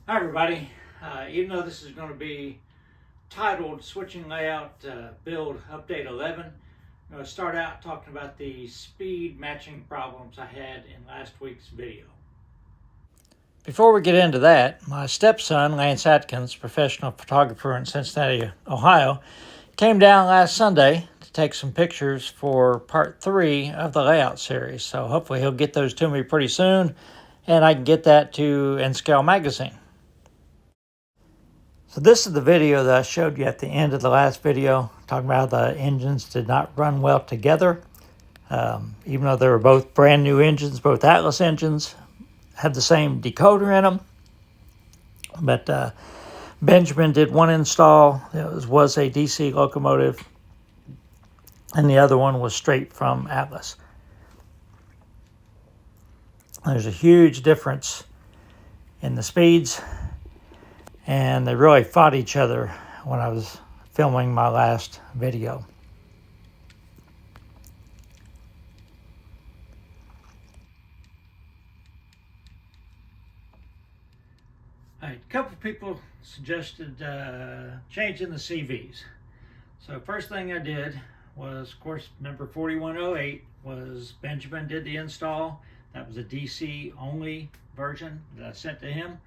Hi everybody. Even though this is going to be titled Switching Layout Build Update 11, I'm going to start out talking about the speed matching problems I had in last week's video. Before we get into that, my stepson, Lance Atkins, professional photographer in Cincinnati, Ohio, came down last Sunday to take some pictures for part 3 of the layout series. So hopefully he'll get those to me pretty soon and I can get that to N-Scale magazine. So this is the video that I showed you at the end of the last video, talking about how the engines did not run well together. Even though they were both brand new engines, both Atlas engines, had the same decoder in them. But Benjamin did one install. It was a DC locomotive, and the other one was straight from Atlas. There's a huge difference in the speeds, and they really fought each other when I was filming my last video. All right, a couple of people suggested changing the CVs. So first thing I did was, of course, number 4108 was Benjamin did the install. That was a DC only version that I sent to him.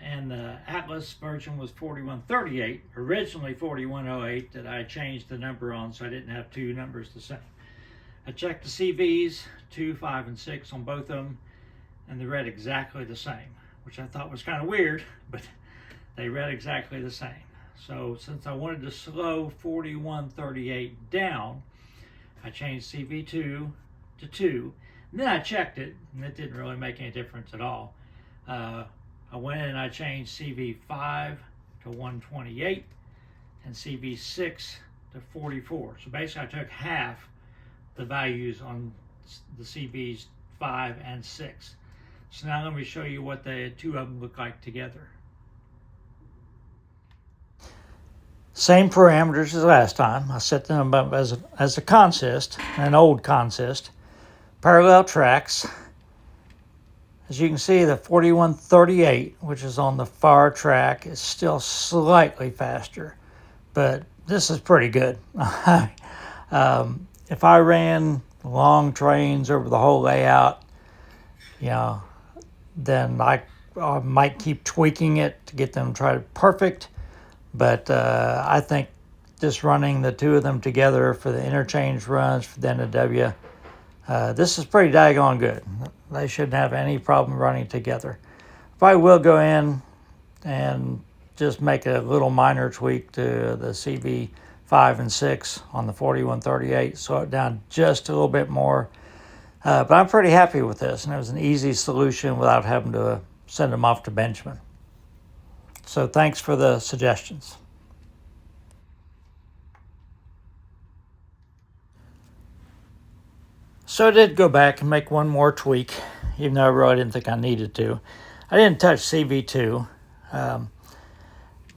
And the Atlas version was 4138, originally 4108, that I changed the number on so I didn't have two numbers the same. I checked the CVs, 2, 5, and 6 on both of them, and they read exactly the same, which I thought was kind of weird, but they read exactly the same. So since I wanted to slow 4138 down, I changed CV2 to 2, and then I checked it, and it didn't really make any difference at all. I went in and I changed CV5 to 128 and CV6 to 44. So basically I took half the values on the CVs 5 and 6. So now let me show you what the two of them look like together. Same parameters as last time. I set them up as a consist, an old consist. Parallel tracks. As you can see, the 4138, which is on the far track, is still slightly faster, but this is pretty good. If I ran long trains over the whole layout, then I might keep tweaking it to get them perfect. But I think just running the two of them together for the interchange runs for the NW, this is pretty daggone good. They shouldn't have any problem running together. I will go in and just make a little minor tweak to the CV 5 and 6 on the 4138, slow it down just a little bit more. But I'm pretty happy with this, and it was an easy solution without having to send them off to Benjamin. So thanks for the suggestions. So I did go back and make one more tweak, even though I really didn't think I needed to. I didn't touch CV2,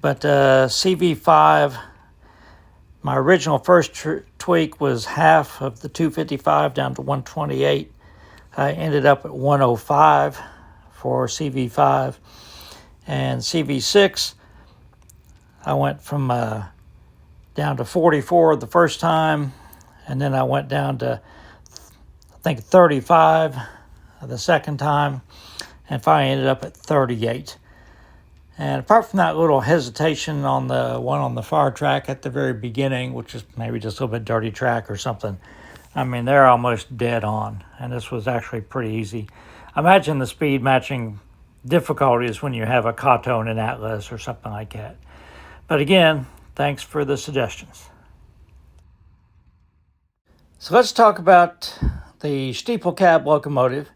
but CV5, my original first tweak was half of the 255 down to 128. I ended up at 105 for CV5. And CV6, I went from down to 44 the first time, and then I went down to I think 35 the second time, and finally ended up at 38. And apart from that little hesitation on the one on the far track at the very beginning, which is maybe just a little bit dirty track or something, I mean, they're almost dead on, and this was actually pretty easy. Imagine the speed matching difficulties when you have a Cotone in Atlas or something like that. But again, thanks for the suggestions. So let's talk about the steeple cab locomotive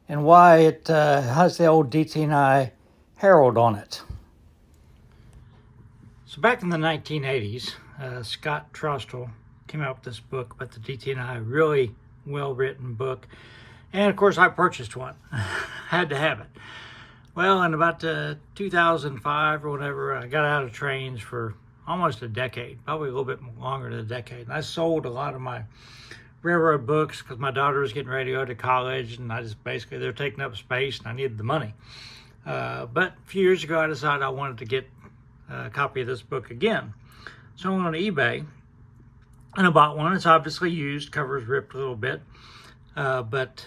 and why it has the old DTNI Herald on it. So back in the 1980s, Scott Trostel came out with this book about the DTNI, really well-written book. And of course I purchased one. Had to have it. Well, in about 2005 or whatever, I got out of trains for almost a decade, probably a little bit longer than a decade. And I sold a lot of my railroad books because my daughter was getting ready to go to college, and I just basically, they're taking up space and I needed the money. But a few years ago, I decided I wanted to get a copy of this book again. So I went on eBay and I bought one. It's obviously used, cover's ripped a little bit, but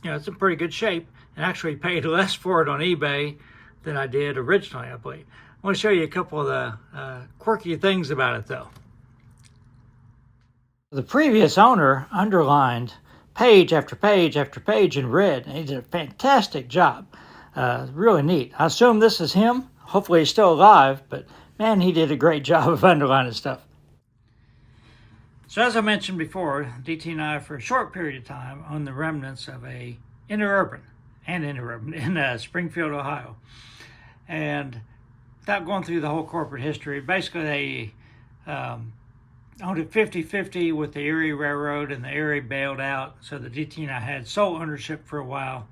it's in pretty good shape, and actually paid less for it on eBay than I did originally, I believe. I want to show you a couple of the quirky things about it, though. The previous owner underlined page after page after page in red, and he did a fantastic job. Really neat. I assume this is him. Hopefully he's still alive, but man, he did a great job of underlining stuff. So as I mentioned before, DTNI for a short period of time owned the remnants of a interurban in Springfield, Ohio. And without going through the whole corporate history, basically they owned it 50-50 with the Erie Railroad, and the Erie bailed out. So the DTNI had sole ownership for a while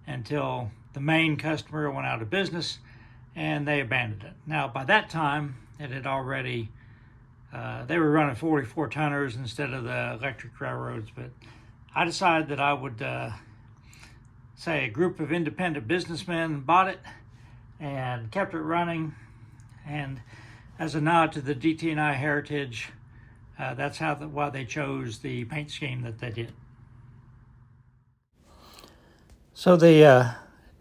until the main customer went out of business and they abandoned it. Now, by that time, it had already, they were running 44 tonners instead of the electric railroads, but I decided that I would say a group of independent businessmen bought it and kept it running. And as a nod to the DTNI heritage, that's why they chose the paint scheme that they did. So the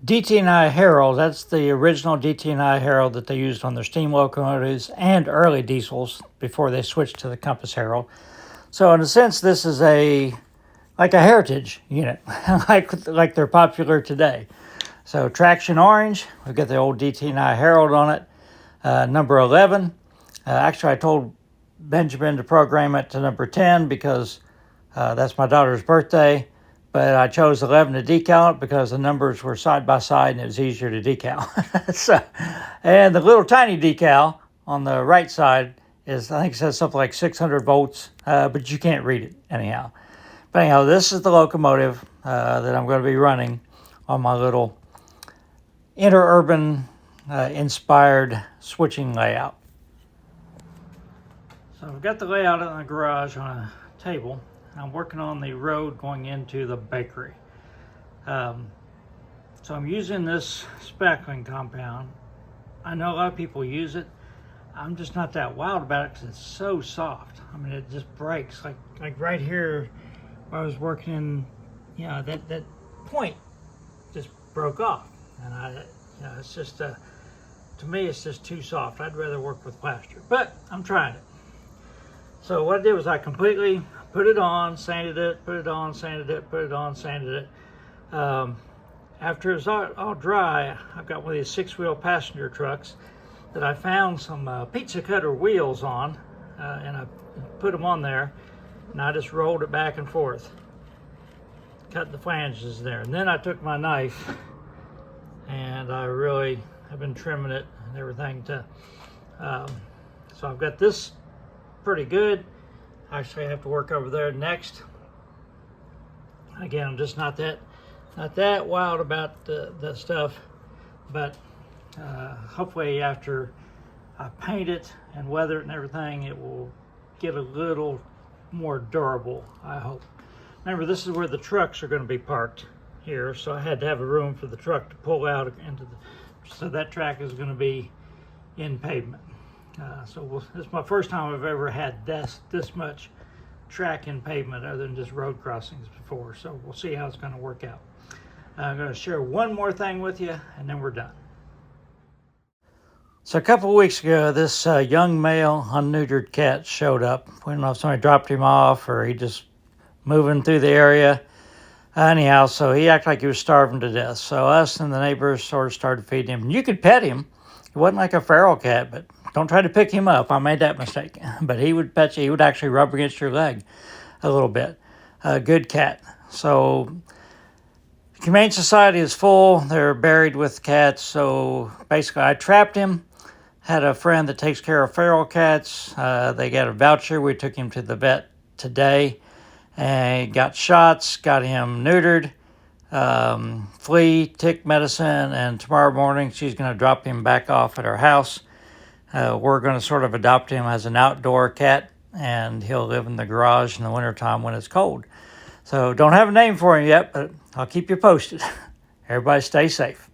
DTNI Herald, that's the original DTNI Herald that they used on their steam locomotives and early diesels before they switched to the Compass Herald. So in a sense, this is like a heritage unit, like they're popular today. So traction orange, we've got the old DTNI Herald on it. Number 11, actually I told Benjamin to program it to number 10 because that's my daughter's birthday. But I chose 11 to decal it because the numbers were side by side and it was easier to decal. And the little tiny decal on the right side is, I think it says something like 600 volts, but you can't read it anyhow. But anyhow, this is the locomotive that I'm going to be running on my little interurban inspired switching layout. So I've got the layout in the garage on a table. I'm working on the road going into the bakery. So I'm using this spackling compound. I know a lot of people use it. I'm just not that wild about it because it's so soft. I mean, it just breaks. Like right here, where I was working, that point just broke off. And it's just, to me, it's just too soft. I'd rather work with plaster, but I'm trying it. So what I did was I completely put it on, sanded it, put it on, sanded it, put it on, sanded it. After it was all dry, I've got one of these 6-wheel passenger trucks that I found some pizza cutter wheels on, and I put them on there, and I just rolled it back and forth, cut the flanges there. And then I took my knife, and I really have been trimming it and everything so I've got this pretty good. Actually, I have to work over there next. Again, I'm just not that wild about the stuff, but hopefully after I paint it and weather it and everything, it will get a little more durable, I hope. Remember, this is where the trucks are going to be parked here, so I had to have a room for the truck to pull out into so that track is going to be in pavement. So this is my first time I've ever had this much track in pavement other than just road crossings before. So we'll see how it's going to work out. I'm going to share one more thing with you and then we're done. So a couple of weeks ago, this young male unneutered cat showed up. We don't know if somebody dropped him off or he just moving through the area. Anyhow, so he acted like he was starving to death. So us and the neighbors sort of started feeding him. And you could pet him. He wasn't like a feral cat, but don't try to pick him up. I made that mistake. But he would pet you. He would actually rub against your leg a little bit. A good cat. So Humane Society is full. They're buried with cats. So basically I trapped him. Had a friend that takes care of feral cats. They got a voucher. We took him to the vet today. And got shots. Got him neutered. Flea, tick medicine, and tomorrow morning she's going to drop him back off at our house. We're going to sort of adopt him as an outdoor cat, and he'll live in the garage in the wintertime when it's cold. So don't have a name for him yet, but I'll keep you posted. Everybody stay safe.